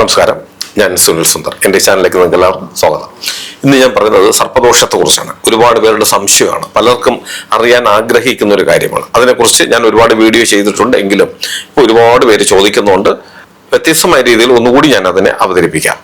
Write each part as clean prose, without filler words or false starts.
നമസ്കാരം, ഞാൻ സുനിൽ സുന്ദർ. എൻ്റെ ചാനലിലേക്ക് നിങ്ങൾക്ക് എല്ലാവർക്കും സ്വാഗതം. ഇന്ന് ഞാൻ പറയുന്നത് സർപ്പദോഷത്തെക്കുറിച്ചാണ്. ഒരുപാട് പേരുടെ സംശയമാണ്, പലർക്കും അറിയാൻ ആഗ്രഹിക്കുന്ന ഒരു കാര്യമാണ്. അതിനെക്കുറിച്ച് ഞാൻ ഒരുപാട് വീഡിയോ ചെയ്തിട്ടുണ്ട്. എങ്കിലും ഇപ്പോൾ ഒരുപാട് പേര് ചോദിക്കുന്നുണ്ട്. വ്യത്യസ്തമായ രീതിയിൽ ഒന്നുകൂടി ഞാൻ അതിനെ അവതരിപ്പിക്കാം.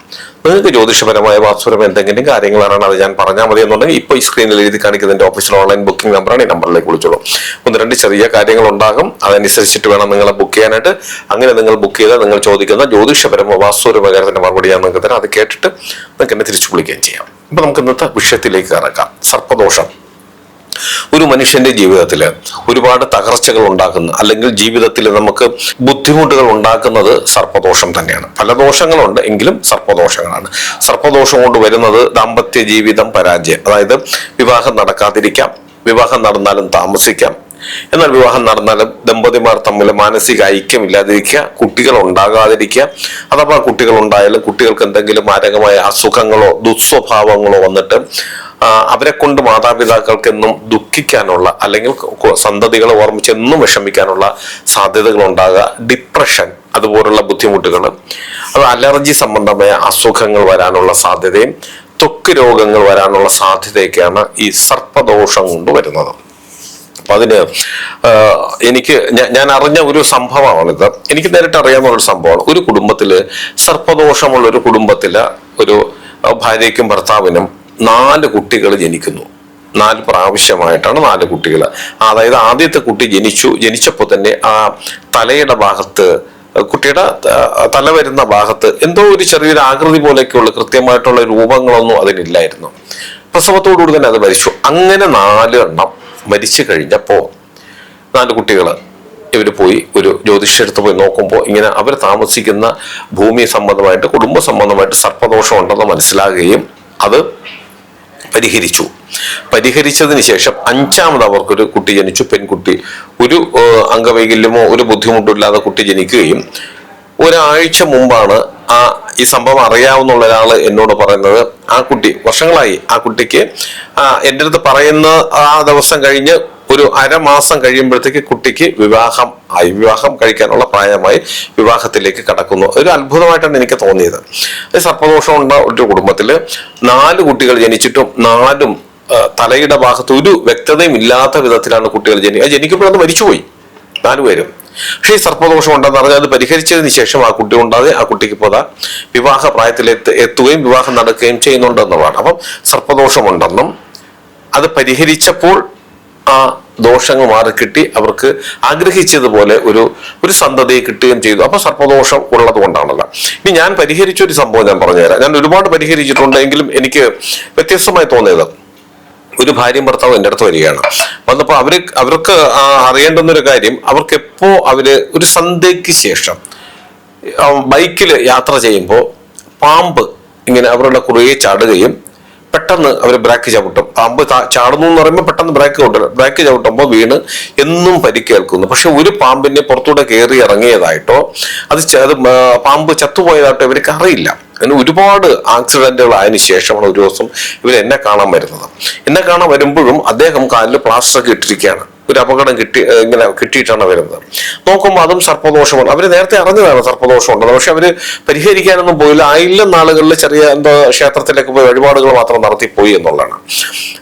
നിങ്ങൾക്ക് ജ്യോതിഷപരമായ വാസ്തുപരമായ എന്തെങ്കിലും കാര്യങ്ങളാണ് അത് ഞാൻ പറഞ്ഞാൽ മതി എന്നുണ്ടെങ്കിൽ ഇപ്പോൾ ഈ സ്ക്രീനിൽ എഴുതി കാണിക്കുന്നതിന്റെ ഓഫീഷ്യൽ ഓൺലൈൻ ബുക്കിംഗ് നമ്പറാണ്. ഈ നമ്പറിലേക്ക് വിളിച്ചോളൂ. ഒന്ന് രണ്ട് ചെറിയ കാര്യങ്ങൾ ഉണ്ടാകും, അതനുസരിച്ചിട്ട് വേണം നിങ്ങളെ ബുക്ക് ചെയ്യാനായിട്ട്. അങ്ങനെ നിങ്ങൾ ബുക്ക് ചെയ്താൽ നിങ്ങൾ ചോദിക്കുന്ന ജ്യോതിഷപരമോ വാസ്തുപരമായ കാര്യത്തിന്റെ മറുപടി ഞാൻ നിങ്ങൾക്ക് തരാം. അത് കേട്ടിട്ട് നിങ്ങൾക്ക് എന്നെ തിരിച്ചു വിളിക്കുകയും ചെയ്യാം. ഇപ്പൊ നമുക്ക് ഇന്നത്തെ വിഷയത്തിലേക്ക് കടക്കാം. സർപ്പദോഷം ഒരു മനുഷ്യന്റെ ജീവിതത്തിൽ ഒരുപാട് തകർച്ചകൾ ഉണ്ടാക്കുന്ന, അല്ലെങ്കിൽ ജീവിതത്തിൽ നമുക്ക് ബുദ്ധിമുട്ടുകൾ ഉണ്ടാക്കുന്നത് സർപ്പദോഷം തന്നെയാണ്. പല ദോഷങ്ങളുണ്ട്, എങ്കിലും സർപ്പദോഷങ്ങളാണ്. സർപ്പദോഷം കൊണ്ട് വരുന്നത് ദാമ്പത്യ ജീവിതം പരാജയം, അതായത് വിവാഹം നടക്കാതിരിക്കാം, വിവാഹം നടന്നാലും താമസിക്കാം, എന്നാൽ വിവാഹം നടന്നാലും ദമ്പതിമാർ തമ്മിൽ മാനസിക ഐക്യമില്ലാതിരിക്കുക, കുട്ടികൾ ഉണ്ടാകാതിരിക്കുക, അഥവാ കുട്ടികൾ ഉണ്ടായാലും കുട്ടികൾക്ക് എന്തെങ്കിലും മാരകമായ അസുഖങ്ങളോ ദുസ്വഭാവങ്ങളോ വന്നിട്ട് അവരെ കൊണ്ട് മാതാപിതാക്കൾക്കെന്നും ദുഃഖിക്കാനുള്ള, അല്ലെങ്കിൽ സന്തതികളെ ഓർമ്മിച്ച് എന്നും വിഷമിക്കാനുള്ള സാധ്യതകൾ ഉണ്ടാകുക, ഡിപ്രഷൻ, അതുപോലുള്ള ബുദ്ധിമുട്ടുകൾ, അത് അലർജി സംബന്ധമായ അസുഖങ്ങൾ വരാനുള്ള സാധ്യതയും ത്വക്ക് രോഗങ്ങൾ വരാനുള്ള സാധ്യതയൊക്കെയാണ് ഈ സർപ്പദോഷം കൊണ്ട് വരുന്നത്. അപ്പൊ അതിന് ഞാൻ അറിഞ്ഞ ഒരു സംഭവമാണിത്. എനിക്ക് നേരിട്ട് അറിയാവുന്ന ഒരു സംഭവമാണ്. ഒരു കുടുംബത്തില് സർപ്പദോഷമുള്ള ഒരു കുടുംബത്തില് ഒരു ഭാര്യയ്ക്കും ഭർത്താവിനും 4 കുട്ടികൾ ജനിക്കുന്നു. 4 പ്രാവശ്യമായിട്ടാണ് 4 കുട്ടികൾ. അതായത് ആദ്യത്തെ കുട്ടി ജനിച്ചപ്പോൾ തന്നെ ആ തലയുടെ ഭാഗത്ത്, കുട്ടിയുടെ തല വരുന്ന ഭാഗത്ത് എന്തോ ഒരു ചെറിയൊരു ആകൃതി പോലെയൊക്കെയുള്ള കൃത്യമായിട്ടുള്ള രൂപങ്ങളൊന്നും അതിനില്ലായിരുന്നു. പ്രസവത്തോടുകൂടി തന്നെ അത് മരിച്ചു. അങ്ങനെ 4 എണ്ണം മരിച്ചു കഴിഞ്ഞപ്പോ 4 കുട്ടികൾ ഇവർ പോയി ഒരു ജ്യോതിഷടുത്ത് പോയി നോക്കുമ്പോൾ ഇങ്ങനെ അവർ താമസിക്കുന്ന ഭൂമി സംബന്ധമായിട്ട്, കുടുംബ സംബന്ധമായിട്ട് സർപ്പദോഷം ഉണ്ടെന്ന് മനസ്സിലാകുകയും അത് പരിഹരിച്ചതിന് ശേഷം 5ാമത് അവർക്കൊരു കുട്ടി ജനിച്ചു, പെൺകുട്ടി. ഒരു അംഗവൈകല്യമോ ഒരു ബുദ്ധിമുട്ടും ഇല്ലാതെ കുട്ടി ജനിക്കുകയും ഒരാഴ്ച മുമ്പാണ് ഈ സംഭവം അറിയാവുന്ന ഒരാള് എന്നോട് പറയുന്നത്, ആ കുട്ടി വർഷങ്ങളായി, ആ കുട്ടിക്ക് എൻ്റെ അടുത്ത് പറയുന്ന ആ ദിവസം കഴിഞ്ഞ് ഒരു അരമാസം കഴിയുമ്പോഴത്തേക്ക് കുട്ടിക്ക് വിവാഹം കഴിക്കാനുള്ള പ്രായമായി, വിവാഹത്തിലേക്ക് കടക്കുന്നു. ഒരു അത്ഭുതമായിട്ടാണ് എനിക്ക് തോന്നിയത്. സർപ്പദോഷം ഉള്ള ഒരു കുടുംബത്തില് 4 കുട്ടികൾ ജനിച്ചിട്ടും 4ഉം തലയുടെ ഭാഗത്ത് ഒരു വ്യക്തതയും ഇല്ലാത്ത വിധത്തിലാണ് കുട്ടികൾ ജനിക്കുമ്പോഴത് മരിച്ചുപോയി 4 പേരും. പക്ഷേ ഈ സർപ്പദോഷം ഉണ്ടെന്ന് പറഞ്ഞാൽ അത് പരിഹരിച്ചതിന് ശേഷം ആ കുട്ടി ഉണ്ടാകുക, ആ കുട്ടിക്ക് ഇപ്പോൾ വിവാഹ പ്രായത്തിൽ എത്തുകയും വിവാഹം നടക്കുകയും ചെയ്യുന്നുണ്ടെന്നുള്ളതാണ്. അപ്പം സർപ്പദോഷമുണ്ടെന്നും അത് പരിഹരിച്ചപ്പോൾ ആ ദോഷങ്ങൾ മാറിക്കിട്ടി, അവർക്ക് ആഗ്രഹിച്ചതുപോലെ ഒരു സന്തതിയെ കിട്ടുകയും ചെയ്തു. അപ്പൊ സർപ്പദോഷം ഉള്ളത് കൊണ്ടാണല്ലോ. ഇനി ഞാൻ പരിഹരിച്ചൊരു സംഭവം ഞാൻ പറഞ്ഞുതരാം. ഞാൻ ഒരുപാട് പരിഹരിച്ചിട്ടുണ്ട്, എങ്കിലും എനിക്ക് വ്യത്യസ്തമായി തോന്നിയത്, ഒരു ഭാര്യയും ഭർത്താവും എൻ്റെ അടുത്ത് വരികയാണ്. വന്നപ്പോൾ അവർക്ക് അറിയേണ്ടുന്നൊരു കാര്യം, അവർക്ക് എപ്പോ ഒരു സന്ധ്യയ്ക്ക് ശേഷം ബൈക്കിൽ യാത്ര ചെയ്യുമ്പോൾ പാമ്പ് ഇങ്ങനെ അവരുടെ കുറേ ചാടുകയും പെട്ടെന്ന് അവർ ബ്രേക്ക് ചവിട്ടും. പാമ്പ് ചാടുന്നു എന്ന് പറയുമ്പോൾ പെട്ടെന്ന് ബ്രേക്ക് ചവിട്ടുമ്പോൾ വീണ് എന്നും പരിക്കേൽക്കുന്നു. പക്ഷെ ഒരു പാമ്പിനെ പുറത്തൂടെ കയറി ഇറങ്ങിയതായിട്ടോ അത് പാമ്പ് ചത്തുപോയതായിട്ടോ ഇവർക്ക് അറിയില്ല. അങ്ങനെ ഒരുപാട് ആക്സിഡന്റുകൾ ആയതിനു ശേഷമാണ് ഒരു ദിവസം ഇവർ എന്നെ കാണാൻ വരുന്നത്. എന്നെ കാണാൻ വരുമ്പോഴും അദ്ദേഹം കാലിൽ പ്ലാസ്റ്റർ ഇട്ടിരിക്കുകയാണ്. ഒരു അപകടം കിട്ടിയിട്ടാണ് വരുന്നത്. നോക്കുമ്പോൾ അതും സർപ്പദോഷമാണ്. അവര് നേരത്തെ അറിഞ്ഞതാണ് സർപ്പദോഷം ഉള്ളത്, പക്ഷെ അവര് പരിഹരിക്കാനൊന്നും പോയില്ല. 1000 നാളുകളിൽ ചെറിയ എന്തോ ക്ഷേത്രത്തിലേക്ക് പോയി വഴിപാടുകൾ മാത്രം നടത്തിപ്പോയി എന്നുള്ളതാണ്.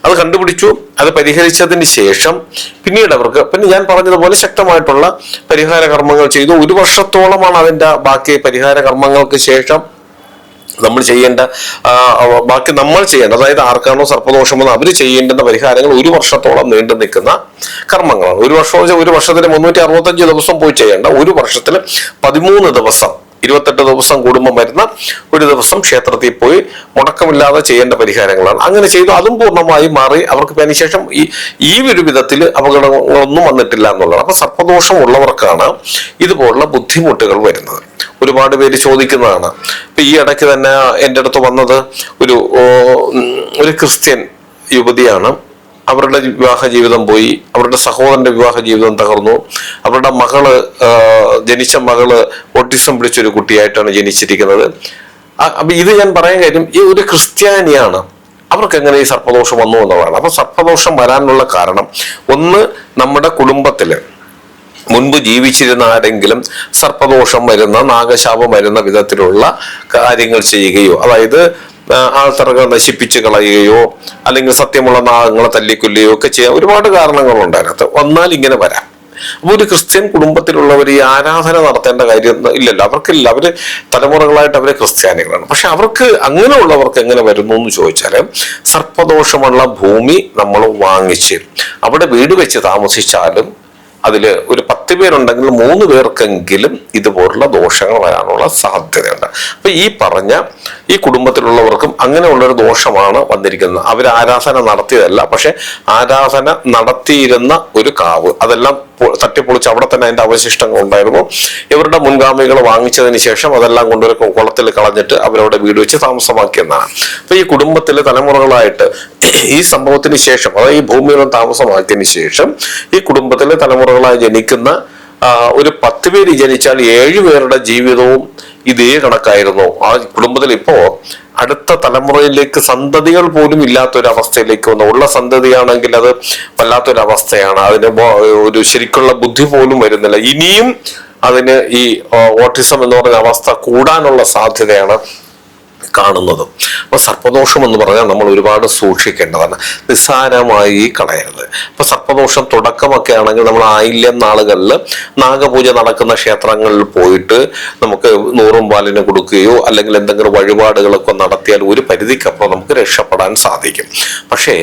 അത് കണ്ടുപിടിച്ചു, അത് പരിഹരിച്ചതിന് ശേഷം പിന്നീട് അവർക്ക് ഞാൻ പറഞ്ഞതുപോലെ ശക്തമായിട്ടുള്ള പരിഹാര കർമ്മങ്ങൾ ചെയ്തു. 1 വർഷത്തോളമാണ് അതിന്റെ ബാക്കി പരിഹാര കർമ്മങ്ങൾക്ക് ശേഷം നമ്മൾ ചെയ്യേണ്ട അതായത് ആർക്കാണോ സർപ്പദോഷം വന്ന് അവർ ചെയ്യേണ്ടുന്ന പരിഹാരങ്ങൾ 1 വർഷത്തോളം നീണ്ടു നിൽക്കുന്ന കർമ്മങ്ങളാണ്. 1 വർഷം വെച്ചാൽ 1 വർഷത്തിൽ 365 ദിവസം പോയി ചെയ്യേണ്ട, 1 വർഷത്തിൽ 13 ദിവസം 28 ദിവസം കൂടുമ്പോൾ വരുന്ന ഒരു ദിവസം ക്ഷേത്രത്തിൽ പോയി മുടക്കമില്ലാതെ ചെയ്യേണ്ട പരിഹാരങ്ങളാണ്. അങ്ങനെ ചെയ്തു, അതും പൂർണ്ണമായി മാറി. അവർക്ക് അതിനുശേഷം ഈ ഒരു വിധത്തിൽ അപകടങ്ങളൊന്നും വന്നിട്ടില്ല എന്നുള്ളതാണ്. അപ്പൊ സർപ്പദോഷം ഉള്ളവർക്കാണ് ഇതുപോലുള്ള ബുദ്ധിമുട്ടുകൾ വരുന്നത്. ഒരുപാട് പേര് ചോദിക്കുന്നതാണ്. ഇപ്പൊ ഈ ഇടയ്ക്ക് തന്നെ എൻ്റെ അടുത്ത് വന്നത് ഒരു ക്രിസ്ത്യൻ യുവതിയാണ്. അവരുടെ വിവാഹ ജീവിതം പോയി, അവരുടെ സഹോദരന്റെ വിവാഹ ജീവിതം തകർന്നു. അവരുടെ ജനിച്ച മകള് ഓട്ടിസം പിടിച്ചൊരു കുട്ടിയായിട്ടാണ് ജനിച്ചിരിക്കുന്നത്. അപ്പൊ ഇത് ഞാൻ പറയാൻ കാര്യം, ഈ ഒരു ക്രിസ്ത്യാനിയാണ്, അവർക്ക് എങ്ങനെ ഈ സർപ്പദോഷം വന്നു എന്നുള്ളതാണ്. അപ്പൊ സർപ്പദോഷം വരാനുള്ള കാരണം, ഒന്ന് നമ്മുടെ കുടുംബത്തില് മുൻപ് ജീവിച്ചിരുന്ന ആരെങ്കിലും സർപ്പദോഷം വരുന്ന, നാഗശാപം വരുന്ന വിധത്തിലുള്ള കാര്യങ്ങൾ ചെയ്യുകയോ, അതായത് ആൾത്തറകൾ നശിപ്പിച്ച് കളയുകയോ അല്ലെങ്കിൽ സത്യമുള്ള നാഗങ്ങളെ തല്ലിക്കൊല്ലുകയോ ഒക്കെ ചെയ്യാൻ ഒരുപാട് കാരണങ്ങളുണ്ട് അതിനകത്ത്. വന്നാൽ ഇങ്ങനെ വരാം. അപ്പൊ ഒരു ക്രിസ്ത്യൻ കുടുംബത്തിലുള്ളവർ ഈ ആരാധന നടത്തേണ്ട കാര്യം ഇല്ലല്ലോ. അവർക്കില്ല, അവര് തലമുറകളായിട്ട് അവര് ക്രിസ്ത്യാനികളാണ്. പക്ഷെ അവർക്ക് അങ്ങനെയുള്ളവർക്ക് എങ്ങനെ വരുന്നു എന്ന് ചോദിച്ചാല്, സർപ്പദോഷമുള്ള ഭൂമി നമ്മൾ വാങ്ങിച്ച് അവിടെ വീട് വെച്ച് താമസിച്ചാലും അതിൽ ഒരു 10 പേരുണ്ടെങ്കിൽ 3 പേർക്കെങ്കിലും ഇതുപോലുള്ള ദോഷങ്ങൾ വരാനുള്ള സാധ്യതയുണ്ട്. അപ്പൊ ഈ പറഞ്ഞ ഈ കുടുംബത്തിലുള്ളവർക്കും അങ്ങനെയുള്ളൊരു ദോഷമാണ് വന്നിരിക്കുന്നത്. അവർ ആരാധന നടത്തിയതല്ല, പക്ഷെ ആരാധന നടത്തിയിരുന്ന ഒരു കാവ്, അതെല്ലാം തട്ടിപ്പൊളിച്ച് അവിടെ തന്നെ അതിന്റെ അവശിഷ്ടങ്ങൾ ഉണ്ടായിരുന്നു. ഇവരുടെ മുൻഗാമികൾ വാങ്ങിച്ചതിന് ശേഷം അതെല്ലാം കൊണ്ടൊരു കുളത്തിൽ കളഞ്ഞിട്ട് അവരവിടെ വീട് വെച്ച് താമസമാക്കിയെന്നാണ്. അപ്പൊ ഈ കുടുംബത്തിലെ തലമുറകളായിട്ട് ഈ സംഭവത്തിന് ശേഷം, അതായത് ഈ ഭൂമിയിലും താമസമാക്കിയതിന് ശേഷം ഈ കുടുംബത്തിലെ തലമുറകളായി ജനിക്കുന്ന ഒരു 10 പേര് ജനിച്ചാൽ 7 പേരുടെ ജീവിതവും ഇതേ കണക്കായിരുന്നു. ആ കുടുംബത്തിൽ ഇപ്പോ അടുത്ത തലമുറയിലേക്ക് സന്തതികൾ പോലും ഇല്ലാത്തൊരവസ്ഥയിലേക്ക് വന്നു. ഉള്ള സന്തതിയാണെങ്കിൽ അത് വല്ലാത്തൊരവസ്ഥയാണ്. അതിന് ഒരു ശരിക്കുള്ള ബുദ്ധി പോലും വരുന്നില്ല. ഇനിയും അതിന് ഈ ഓട്ടിസം എന്ന് പറഞ്ഞ അവസ്ഥ കൂടാനുള്ള സാധ്യതയാണ് കാണുന്നത്. അപ്പൊ സർപ്പദോഷം എന്ന് പറഞ്ഞാൽ നമ്മൾ ഒരുപാട് സൂക്ഷിക്കേണ്ടതാണ്, നിസ്സാരമായി കളയരുത്. അപ്പൊ സർപ്പദോഷം തുടക്കമൊക്കെ ആണെങ്കിൽ നമ്മൾ ആയില്യം നാളുകളിൽ നാഗപൂജ നടക്കുന്ന ക്ഷേത്രങ്ങളിൽ പോയിട്ട് നമുക്ക് 100 പാലിന് കൊടുക്കുകയോ അല്ലെങ്കിൽ എന്തെങ്കിലും വഴിപാടുകളൊക്കെ നടത്തിയാൽ ഒരു പരിധിക്കപ്പുറം നമുക്ക് രക്ഷപ്പെടാൻ സാധിക്കും. പക്ഷേ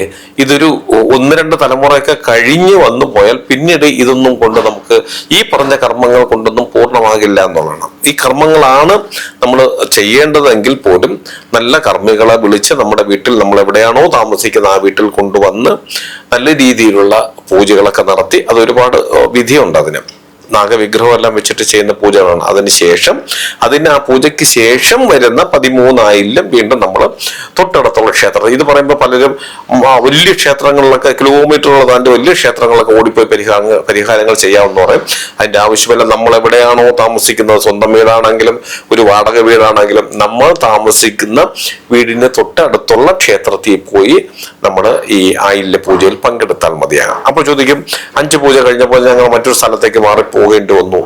ഇതൊരു 1-2 തലമുറയൊക്കെ കഴിഞ്ഞ് വന്നു പോയാൽ പിന്നീട് ഇതൊന്നും കൊണ്ട് നമുക്ക് ഈ പറഞ്ഞ കർമ്മങ്ങൾ കൊണ്ടൊന്നും പൂർണ്ണമാകില്ല എന്നുള്ളതാണ്. ഈ കർമ്മങ്ങളാണ് നമ്മൾ ചെയ്യേണ്ടതെങ്കിൽ പോലും നല്ല കർമ്മികളെ വിളിച്ച് നമ്മുടെ വീട്ടിൽ, നമ്മൾ എവിടെയാണോ താമസിക്കുന്നത് ആ വീട്ടിൽ കൊണ്ടുവന്ന് നല്ല രീതിയിലുള്ള പൂജകളൊക്കെ നടത്തി, അത് ഒരുപാട് വിധിയുണ്ട് അതിന്. നാഗവിഗ്രഹം എല്ലാം വെച്ചിട്ട് ചെയ്യുന്ന പൂജകളാണ്. അതിന് ആ പൂജയ്ക്ക് ശേഷം വരുന്ന 13 ആയില്യം വീണ്ടും നമ്മൾ തൊട്ടടുത്തുള്ള ക്ഷേത്രം, ഇത് പറയുമ്പോൾ പലരും വലിയ ക്ഷേത്രങ്ങളിലൊക്കെ കിലോമീറ്ററുകൾ താണ്ടി വലിയ ക്ഷേത്രങ്ങളൊക്കെ ഓടിപ്പോയി പരിഹാരങ്ങൾ ചെയ്യാമെന്ന് പറയും. അതിന്റെ ആവശ്യമില്ല. നമ്മൾ എവിടെയാണോ താമസിക്കുന്നത്, സ്വന്തം വീടാണെങ്കിലും ഒരു വാടക വീടാണെങ്കിലും, നമ്മൾ താമസിക്കുന്ന വീടിന് തൊട്ടടുത്തുള്ള ക്ഷേത്രത്തിൽ പോയി നമ്മൾ ഈ ആയില്യ പൂജയിൽ പങ്കെടുത്താൽ മതിയാകും. അപ്പൊ ചോദിക്കും, 5 പൂജ കഴിഞ്ഞപ്പോൾ ഞങ്ങൾ മറ്റൊരു സ്ഥലത്തേക്ക് പോകേണ്ടി വന്നു.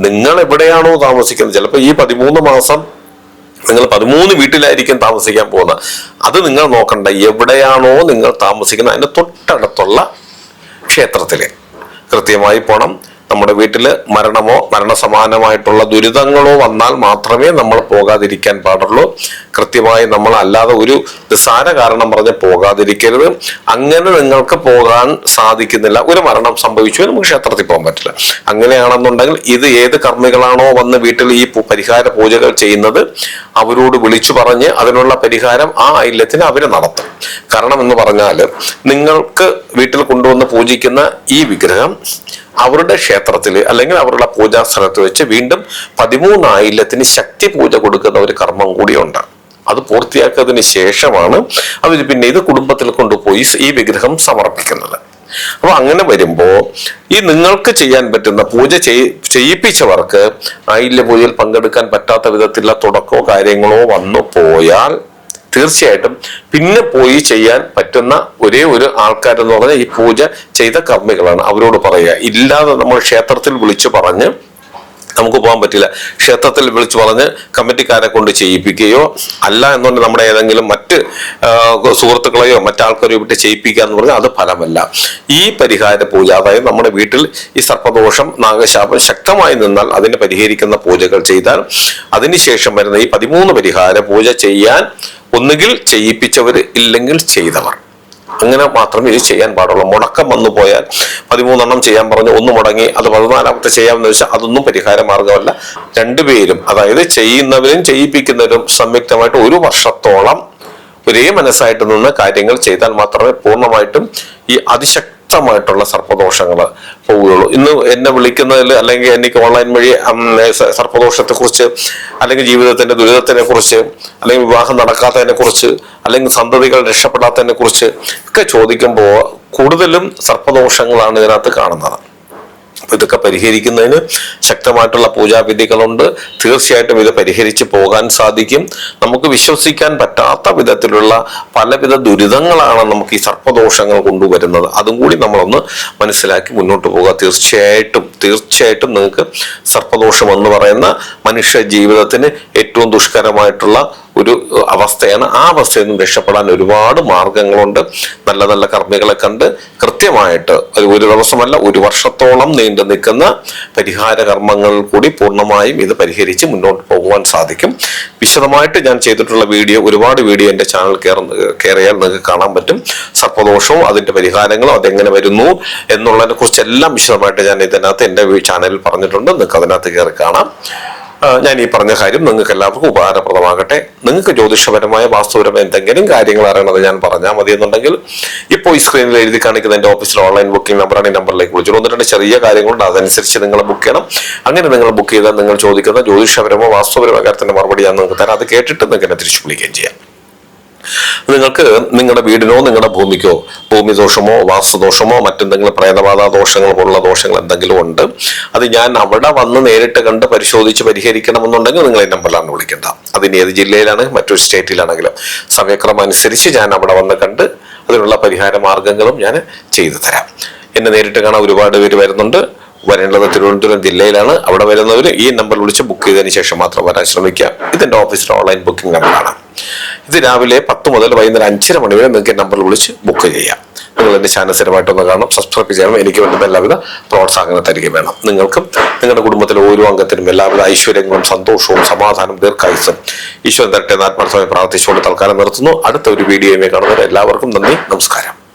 നിങ്ങൾ എവിടെയാണോ താമസിക്കുന്നത്, ചിലപ്പോൾ ഈ 13 മാസം നിങ്ങൾ 13 വീട്ടിലായിരിക്കും താമസിക്കാൻ പോകുന്നത്. അത് നിങ്ങൾ നോക്കണ്ട, എവിടെയാണോ നിങ്ങൾ താമസിക്കുന്നത് അതിന്റെ തൊട്ടടുത്തുള്ള ക്ഷേത്രത്തില് കൃത്യമായി പോണം. നമ്മുടെ വീട്ടിൽ മരണമോ മരണസമാനമായിട്ടുള്ള ദുരിതങ്ങളോ വന്നാൽ മാത്രമേ നമ്മൾ പോകാതിരിക്കാൻ പാടുള്ളൂ. കൃത്യമായി നമ്മൾ അല്ലാതെ ഒരു നിസ്സാര കാരണം പറഞ്ഞ് പോകാതിരിക്കരുത്. അങ്ങനെ നിങ്ങൾക്ക് പോകാൻ സാധിക്കുന്നില്ല, ഒരു മരണം സംഭവിച്ചു, നമുക്ക് ക്ഷേത്രത്തിൽ പോകാൻ പറ്റില്ല, അങ്ങനെയാണെന്നുണ്ടെങ്കിൽ ഇത് ഏത് കർമ്മികളാണോ വന്ന് വീട്ടിൽ ഈ പരിഹാര പൂജകൾ ചെയ്യുന്നത് അവരോട് വിളിച്ചു പറഞ്ഞ് അതിനുള്ള പരിഹാരം ആ ആയില്യത്തിന് അവര് നടത്തും. കാരണം എന്ന് പറഞ്ഞാൽ നിങ്ങൾക്ക് വീട്ടിൽ കൊണ്ടുവന്ന് പൂജിക്കുന്ന ഈ വിഗ്രഹം അവരുടെ ക്ഷേത്രത്തിൽ അല്ലെങ്കിൽ അവരുടെ പൂജാ സ്ഥലത്ത് വെച്ച് വീണ്ടും 13 ആയില്യത്തിന് ശക്തി പൂജ കൊടുക്കുന്ന ഒരു കർമ്മം കൂടിയുണ്ട്. അത് പൂർത്തിയാക്കിയതിന് ശേഷമാണ് അവർ പിന്നെ ഇത് കുടുംബത്തിൽ കൊണ്ടുപോയി ഈ വിഗ്രഹം സമർപ്പിക്കുന്നത്. അപ്പൊ അങ്ങനെ വരുമ്പോ ഈ നിങ്ങൾക്ക് ചെയ്യാൻ പറ്റുന്ന പൂജ ചെയ്യിപ്പിച്ചവർക്ക് ആയില്യ പൂജയിൽ പങ്കെടുക്കാൻ പറ്റാത്ത വിധത്തിലുള്ള തുടക്കമോ കാര്യങ്ങളോ വന്നു പോയാൽ തീർച്ചയായിട്ടും പിന്നെ പോയി ചെയ്യാൻ പറ്റുന്ന ഒരേ ഒരു ആൾക്കാരെന്ന് പറഞ്ഞാൽ ഈ പൂജ ചെയ്ത കർമ്മികളാണ്. അവരോട് പറയുക. ഇല്ലാതെ നമ്മൾ ക്ഷേത്രത്തിൽ വിളിച്ചു പറഞ്ഞ് നമുക്ക് പോകാൻ പറ്റില്ല. ക്ഷേത്രത്തിൽ വിളിച്ചു പറഞ്ഞ് കമ്മിറ്റിക്കാരെ കൊണ്ട് ചെയ്യിപ്പിക്കുകയോ അല്ല എന്നുണ്ടെങ്കിൽ നമ്മുടെ ഏതെങ്കിലും മറ്റ് സുഹൃത്തുക്കളെയോ മറ്റാൾക്കാരെയോ വിട്ട് ചെയ്യിപ്പിക്കുക എന്ന് പറഞ്ഞാൽ അത് ഫലമല്ല. ഈ പരിഹാര പൂജ, അതായത് നമ്മുടെ വീട്ടിൽ ഈ സർപ്പദോഷം നാഗശാപം ശക്തമായി നിന്നാൽ അതിനെ പരിഹരിക്കുന്ന പൂജകൾ ചെയ്താൽ അതിനുശേഷം വരുന്ന ഈ 13 പരിഹാര പൂജ ചെയ്യാൻ ഒന്നുകിൽ ചെയ്യിപ്പിച്ചവർ ഇല്ലെങ്കിൽ ചെയ്തവർ, അങ്ങനെ മാത്രമേ ഇത് ചെയ്യാൻ പാടുള്ളൂ. മുടക്കം വന്നു പോയാൽ 13 ചെയ്യാൻ പറഞ്ഞ് 1 മുടങ്ങി അത് 14ാമത്തെ ചെയ്യാമെന്ന് വെച്ചാൽ അതൊന്നും പരിഹാര മാർഗമല്ല. 2 പേരും, അതായത് ചെയ്യുന്നവരും ചെയ്യിപ്പിക്കുന്നവരും സംയുക്തമായിട്ട് 1 വർഷത്തോളം ഒരേ മനസ്സായിട്ട് നിന്ന് കാര്യങ്ങൾ ചെയ്താൽ മാത്രമേ പൂർണ്ണമായിട്ടും ഈ അതിശക്തമായിട്ടുള്ള സർപ്പദോഷങ്ങൾ പോവുകയുള്ളൂ. ഇന്ന് എന്നെ വിളിക്കുന്നതിൽ അല്ലെങ്കിൽ എനിക്ക് ഓൺലൈൻ വഴി സർപ്പദോഷത്തെ കുറിച്ച് അല്ലെങ്കിൽ ജീവിതത്തിന്റെ ദുരിതത്തിനെ കുറിച്ച് അല്ലെങ്കിൽ വിവാഹം നടക്കാത്തതിനെ കുറിച്ച് അല്ലെങ്കിൽ സന്തതികൾ രക്ഷപ്പെടാത്തതിനെ കുറിച്ച് ഒക്കെ ചോദിക്കുമ്പോൾ കൂടുതലും സർപ്പദോഷങ്ങളാണ് ഇതിനകത്ത് കാണുന്നത്. ഇതൊക്കെ പരിഹരിക്കുന്നതിന് ശക്തമായിട്ടുള്ള പൂജാവിധികളുണ്ട്. തീർച്ചയായിട്ടും ഇത് പരിഹരിച്ച് പോകാൻ സാധിക്കും. നമുക്ക് വിശ്വസിക്കാൻ പറ്റാത്ത വിധത്തിലുള്ള പലവിധ ദുരിതങ്ങളാണ് നമുക്ക് ഈ സർപ്പദോഷങ്ങൾ കൊണ്ടുവരുന്നത്. അതും കൂടി നമ്മളൊന്ന് മനസ്സിലാക്കി മുന്നോട്ട് പോകുക. തീർച്ചയായിട്ടും നിങ്ങൾക്ക് സർപ്പദോഷം എന്ന് പറയുന്ന മനുഷ്യ ജീവിതത്തിന് ഏറ്റവും ദുഷ്കരമായിട്ടുള്ള ഒരു അവസ്ഥയാണ്. ആ അവസ്ഥയിൽ നിന്നും രക്ഷപ്പെടാൻ ഒരുപാട് മാർഗങ്ങളുണ്ട്. നല്ല നല്ല കർമ്മികളെ കണ്ട് കൃത്യമായിട്ട് ഒരു ദിവസമല്ല, ഒരു വർഷത്തോളം നീണ്ടു നിൽക്കുന്ന പരിഹാര കർമ്മങ്ങൾ കൂടി പൂർണ്ണമായും ഇത് പരിഹരിച്ച് മുന്നോട്ട് പോകുവാൻ സാധിക്കും. വിശദമായിട്ട് ഞാൻ ചെയ്തിട്ടുള്ള ഒരുപാട് വീഡിയോ എൻ്റെ ചാനൽ കയറിയാൽ നിങ്ങൾക്ക് കാണാൻ പറ്റും. സർപ്പദോഷവും അതിന്റെ പരിഹാരങ്ങളും അതെങ്ങനെ വരുന്നു എന്നുള്ളതിനെ കുറിച്ചെല്ലാം വിശദമായിട്ട് ഞാൻ ഇതിനകത്ത് എൻ്റെ ചാനലിൽ പറഞ്ഞിട്ടുണ്ട്. നിങ്ങൾക്ക് അതിനകത്ത് കയറി കാണാം. ഞാൻ ഈ പറഞ്ഞ കാര്യം നിങ്ങൾക്ക് എല്ലാവർക്കും ഉപകാരപ്രദമാകട്ടെ. നിങ്ങൾക്ക് ജ്യോതിഷപരമായ വാസ്തുപരമായ എന്തെങ്കിലും കാര്യങ്ങൾ അറിയണത് ഞാൻ പറഞ്ഞാൽ മതി എന്നുണ്ടെങ്കിൽ ഇപ്പോൾ ഈ സ്ക്രീനിൽ എഴുതി കാണിക്കുന്ന എൻ്റെ ഓഫീസിലെ ഓൺലൈൻ ബുക്കിംഗ് നമ്പറാണ്. ഈ നമ്പറിലേക്ക് വിളിച്ചു 1-2 ചെറിയ കാര്യങ്ങളുണ്ട്, അതനുസരിച്ച് നിങ്ങൾ ബുക്ക് ചെയ്യണം. അങ്ങനെ നിങ്ങൾ ബുക്ക് ചെയ്താൽ നിങ്ങൾ ചോദിക്കുന്ന ജ്യോതിഷപരമോ വാസ്തുപരമോ കാര്യത്തിന്റെ മറുപടി ഞാൻ നിങ്ങൾക്ക് തരാം. അത് കേട്ടിട്ട് നിങ്ങൾക്ക് എന്നെ തിരിച്ചു വിളിക്കുകയും ചെയ്യാം. നിങ്ങൾക്ക് നിങ്ങളുടെ വീടിനോ നിങ്ങളുടെ ഭൂമിക്കോ ഭൂമി ദോഷമോ വാസ്തുദോഷമോ മറ്റെന്തെങ്കിലും പ്രേതബാധ ദോഷങ്ങൾ പോലുള്ള ദോഷങ്ങൾ എന്തെങ്കിലും ഉണ്ട്, അത് ഞാൻ അവിടെ വന്ന് നേരിട്ട് കണ്ട് പരിശോധിച്ച് പരിഹരിക്കണമെന്നുണ്ടെങ്കിൽ നിങ്ങൾ ഈ നമ്പറിലാണ് വിളിക്കേണ്ട. അതിന് ഏത് ജില്ലയിലാണ്, മറ്റൊരു സ്റ്റേറ്റിലാണെങ്കിലും സമയക്രമം അനുസരിച്ച് ഞാൻ അവിടെ വന്ന് കണ്ട് അതിനുള്ള പരിഹാര മാർഗങ്ങളും ഞാൻ ചെയ്തു തരാം. എന്നെ നേരിട്ട് കാണാൻ ഒരുപാട് പേര് വരുന്നുണ്ട്. വരേണ്ടത് തിരുവനന്തപുരം ജില്ലയിലാണ്. അവിടെ വരുന്നവർ ഈ നമ്പർ വിളിച്ച് ബുക്ക് ചെയ്തതിന് ശേഷം മാത്രം വരാൻ ശ്രമിക്കുക. ഇതെന്റെ ഓഫീസിലെ ഓൺലൈൻ ബുക്കിംഗ് നമ്പറാണ്. ഇത് രാവിലെ 10 മുതൽ വൈകുന്നേരം 5:30 മണി വരെ നിങ്ങൾക്ക് നമ്പർ വിളിച്ച് ബുക്ക് ചെയ്യാം. നിങ്ങൾ എൻ്റെ ചാനൽ സ്ഥിരമായിട്ടൊന്ന് കാണണം, സബ്സ്ക്രൈബ് ചെയ്യണം. എനിക്ക് വേണ്ടുന്ന എല്ലാവിധ പ്രോത്സാഹനം തരികയും വേണം. നിങ്ങൾക്കും നിങ്ങളുടെ കുടുംബത്തിലെ ഓരോ അംഗത്തിനും എല്ലാവിധ ഐശ്വര്യങ്ങളും സന്തോഷവും സമാധാനം ദീർഘായുസ്സും ഈശ്വരൻ തരട്ടെ എന്ന് ആത്മാർത്ഥമായി പ്രാർത്ഥിച്ചുകൊണ്ട് തൽക്കാലം നിർത്തുന്നു. അടുത്ത ഒരു വീഡിയോയുമായി കാണുന്നവരെ എല്ലാവർക്കും നന്ദി, നമസ്കാരം.